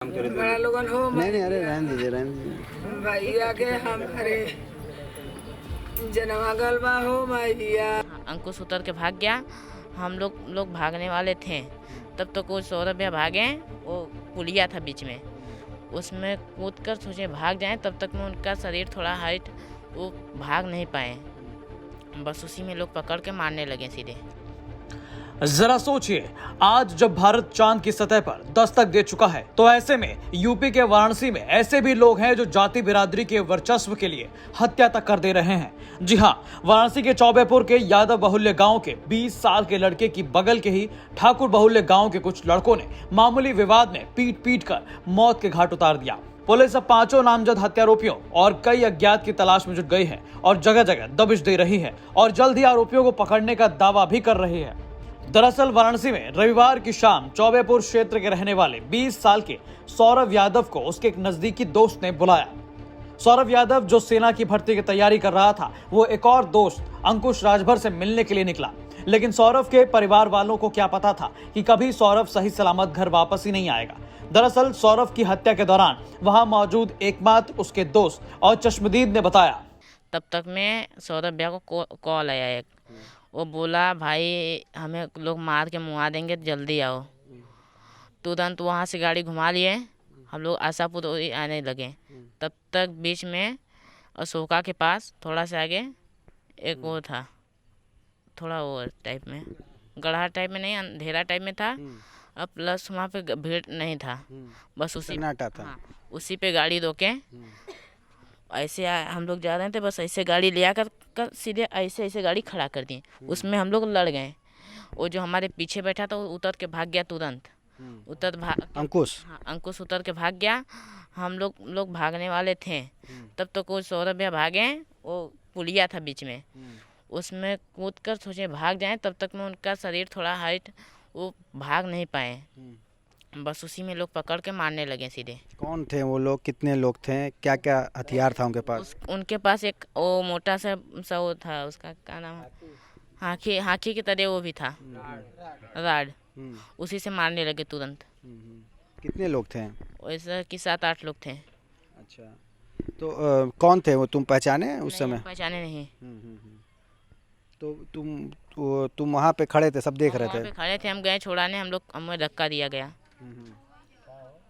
बड़ा लोगन हो नहीं अरे रहने दीजिए भैया के हमारे जनवा गलबा हो भैया। अंकुश उतर के भाग गया। हम लोग भागने वाले थे, तब तक वो सौरभ भैया भागे। वो पुलिया था बीच में, उसमें कूद कर सोचे भाग जाएं, तब तक में उनका शरीर थोड़ा हाइट, वो भाग नहीं पाए। बस उसी में लोग पकड़ के मारने लगे सीधे। जरा सोचिए, आज जब भारत चांद की सतह पर दस्तक दे चुका है, तो ऐसे में यूपी के वाराणसी में ऐसे भी लोग हैं जो जाति बिरादरी के वर्चस्व के लिए हत्या तक कर दे रहे हैं। जी हां, वाराणसी के चौबेपुर के यादव बहुल्य गांव के 20 साल के लड़के की बगल के ही ठाकुर बहुल्य गांव के कुछ लड़कों ने मामूली विवाद में पीट कर मौत के घाट उतार दिया। पुलिस अब 5 नामजद हत्यारोपियों और कई अज्ञात की तलाश में जुट गई है और जगह जगह दबिश दे रही है और जल्द ही आरोपियों को पकड़ने का दावा भी कर रही है। दरअसल वाराणसी में रविवार की शाम चौबेपुर क्षेत्र के रहने वाले 20 साल के सौरभ यादव को उसके एक नजदीकी दोस्त ने बुलाया। सौरभ यादव जो सेना की भर्ती की तैयारी कर रहा था, वो एक और दोस्त अंकुश राजभर से मिलने के लिए निकला। लेकिन सौरभ के परिवार वालों को क्या पता था कि कभी सौरभ सही सलामत घर वापस ही नहीं आएगा। दरअसल सौरभ की हत्या के दौरान वहां मौजूद एकमात्र उसके दोस्त और चश्मदीद ने बताया। तब तक में सौरभ भैया को कॉल आया एक, वो बोला भाई हमें लोग मार के मुआ देंगे, जल्दी आओ। तुरंत वहाँ से गाड़ी घुमा लिए, हम लोग आशापुर आने लगे। तब तक बीच में अशोका के पास थोड़ा सा आगे एक वो था, थोड़ा वो टाइप में, गढ़ा टाइप में नहीं, अंधेरा टाइप में था। अब प्लस वहाँ पे भीड़ नहीं था, बस उसी था। हाँ, उसी पे गाड़ी रोके। ऐसे हम लोग जा रहे थे, बस ऐसे गाड़ी ले आकर सीधे ऐसे गाड़ी खड़ा कर दिए। उसमें हम लोग लड़ गए। वो जो हमारे पीछे बैठा था वो उतर के भाग गया तुरंत। अंकुश उतर के भाग गया। हम लोग भागने वाले थे, तब तक वो सौरभ भैया भागे। वो पुलिया था बीच में, उसमें कूद कर सोचे भाग जाएं, तब तक में उनका शरीर थोड़ा हाइट, वो भाग नहीं पाए। बस उसी में लोग पकड़ के मारने लगे सीधे। कौन थे वो लोग, कितने लोग थे, क्या क्या हथियार था उनके पास? उनके पास एक वो मोटा सा वो था, उसका क्या नाम, हाथी की तरह वो भी था, राड। उसी से मारने लगे तुरंत। कितने लोग थे? वैसे कि 7-8 लोग थे। अच्छा, तो कौन थे वो, तुम पहचाने उस समय? पहचाने नहीं। तो तुम वहाँ पे खड़े थे, सब देख रहे थे? खड़े थे, हम गए छोड़ाने, हमें धक्का दिया गया।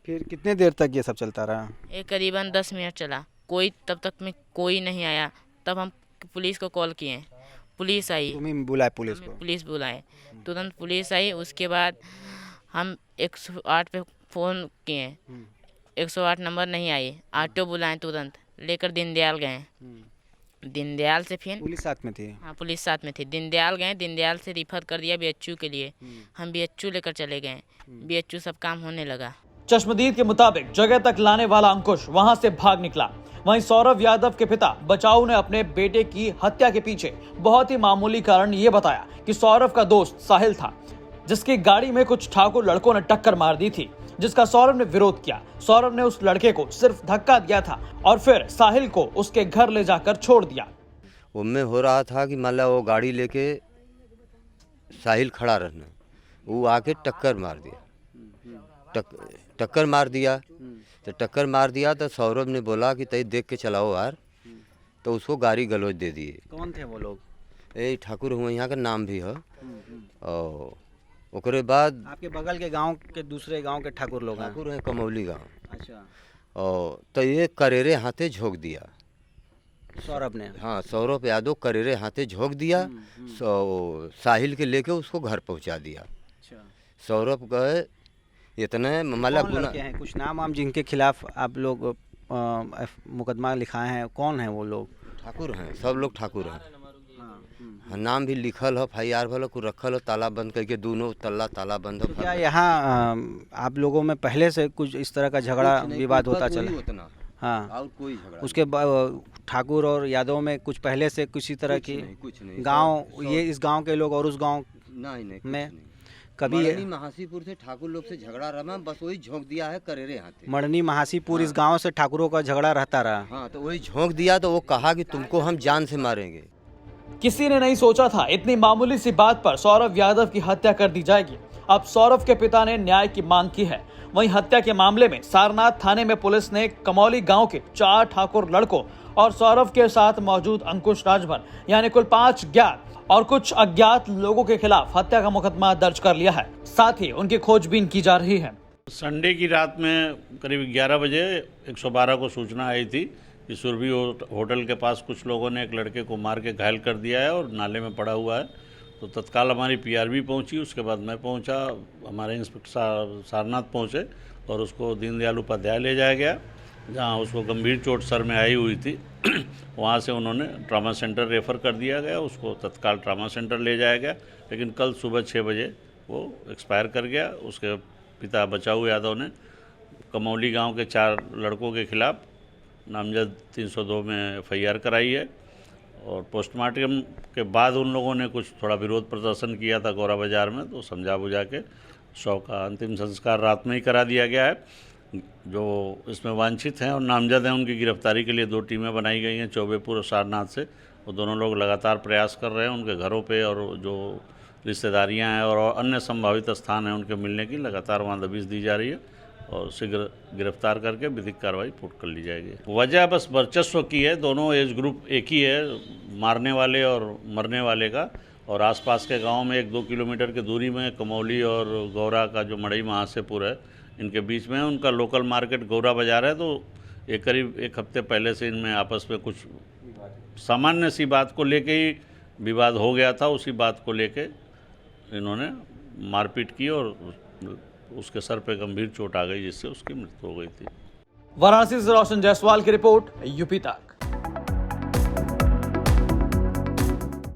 फिर कितने देर तक ये सब चलता रहा? ये करीबन 10 मिनट चला। तब तक में कोई नहीं आया। तब हम पुलिस को कॉल किए, पुलिस आई। तुम्हें बुलाए पुलिस को? पुलिस बुलाए, तुरंत पुलिस आई। उसके बाद हम 108 पे फ़ोन किए, 108 नंबर नहीं आई। ऑटो बुलाए, तुरंत लेकर दीनदयाल गए। दीनदयाल से फिर पुलिस साथ में थी? हाँ, पुलिस साथ में थी। दीनदयाल गए, दीनदयाल से रिफर कर दिया बीएचयू के लिए। हम बीएचयू लेकर चले गए, बीएचयू सब काम होने लगा। चश्मदीद के मुताबिक जगह तक लाने वाला अंकुश वहां से भाग निकला। वहीं सौरभ यादव के पिता बचाऊ ने अपने बेटे की हत्या के पीछे बहुत ही मामूली कारण ये बताया कि सौरभ का दोस्त साहिल था, जिसकी गाड़ी में कुछ ठाकुर लड़कों ने टक्कर मार दी थी, जिसका सौरभ ने विरोध किया। सौरभ ने उस लड़के को सिर्फ धक्का दिया था और फिर साहिल को उसके घर ले जाकर छोड़ दिया। उनमें हो रहा था कि मतलब वो गाड़ी लेके साहिल खड़ा रहना, वो आके टक्कर मार दिया। टक्कर मार दिया तो सौरभ ने बोला कि तय देख के चलाओ यार, तो उसको गाड़ी गलौज दे दिए। कौन थे वो लोग? ये ठाकुर हुआ, यहाँ का नाम भी है। और उसके बाद आपके बगल के गांव के दूसरे गांव के ठाकुर लोग हैं? ठाकुर हैं कमौली गाँव। अच्छा। और तो ये करेरे हाथे झोंक दिया सौरभ ने? हाँ, सौरभ यादव करेरे हाथे झोंक दिया। साहिल के लेके उसको घर पहुंचा दिया। अच्छा। सौरभ गए इतने मतलब हैं कुछ नाम जिनके खिलाफ आप लोग मुकदमा लिखाए हैं, कौन है वो लोग? ठाकुर हैं, सब लोग ठाकुर हैं। नाम भी लिखल हो, FIR वाला को रखल हो, ताला बंद करके, दोनों ताला बंद हो। तो क्या यहाँ आप लोगों में पहले से कुछ इस तरह का झगड़ा विवाद होता चला? हाँ, और कोई झगड़ा उसके ठाकुर और यादव में कुछ पहले से किसी तरह की कुछ नहीं गांव, ये इस गांव के लोग और उस गांव में कभी महासीपुर से ठाकुर लोग से झगड़ा रहा, बस वही झोंक दिया है करेरे हाथे। मड़नी महासीपुर इस गांव से ठाकुरों का झगड़ा रहता रहा? हाँ, तो वही झोंक दिया, तो वो कहा कि तुमको हम जान से मारेंगे। किसी ने नहीं सोचा था इतनी मामूली सी बात पर सौरभ यादव की हत्या कर दी जाएगी। अब सौरभ के पिता ने न्याय की मांग की है। वहीं हत्या के मामले में सारनाथ थाने में पुलिस ने कमौली गांव के 4 ठाकुर लड़कों और सौरभ के साथ मौजूद अंकुश राजभर यानी कुल 5 ज्ञात और कुछ अज्ञात लोगों के खिलाफ हत्या का मुकदमा दर्ज कर लिया है। साथ ही उनकी खोजबीन की जा रही है। संडे की रात में करीब 11 बजे 112 को सूचना आई थी कि सुरभि होटल के पास कुछ लोगों ने एक लड़के को मार के घायल कर दिया है और नाले में पड़ा हुआ है। तो तत्काल हमारी पीआरबी पहुंची, उसके बाद मैं पहुंचा, हमारे इंस्पेक्टर सारनाथ पहुंचे और उसको दीनदयाल उपाध्याय ले जाया गया, जहां उसको गंभीर चोट सर में आई हुई थी। वहां से उन्होंने ट्रामा सेंटर रेफ़र कर दिया गया, उसको तत्काल ट्रामा सेंटर ले जाया गया, लेकिन कल सुबह 6 बजे वो एक्सपायर कर गया। उसके पिता बचाऊ यादव ने कमौली गांव के 4 लड़कों के खिलाफ नामजद 302 में FIR कराई है और पोस्टमार्टम के बाद उन लोगों ने कुछ थोड़ा विरोध प्रदर्शन किया था गौरा बाज़ार में, तो समझा बुझा के शव का अंतिम संस्कार रात में ही करा दिया गया है। जो इसमें वांछित हैं और नामजद हैं उनकी गिरफ्तारी के लिए 2 टीमें बनाई गई हैं चौबेपुर और सारनाथ से। वो दोनों लोग लगातार प्रयास कर रहे हैं उनके घरों पे और जो रिश्तेदारियां हैं और अन्य संभावित स्थान हैं उनके मिलने की लगातार वहाँ दबिश दी जा रही है और शीघ्र गिरफ्तार करके विधिक कार्रवाई पूर्ण कर ली जाएगी। वजह बस वर्चस्व की है, दोनों एज ग्रुप एक ही है, मारने वाले और मरने वाले का। और आसपास के गांव में 1-2 किलोमीटर की दूरी में कमौली और गौरा का जो मड़ई महासेपुर है, इनके बीच में उनका लोकल मार्केट गौरा बाज़ार है। तो करीब 1 हफ्ते पहले से इनमें आपस में कुछ सामान्य सी बात को लेके ही विवाद हो गया था। उसी बात को लेके इन्होंने मारपीट की और उसके सर पे गंभीर चोट आ गई, जिससे उसकी मृत्यु हो गई थी। वाराणसी से रोशन जायसवाल की रिपोर्ट, यूपी तक।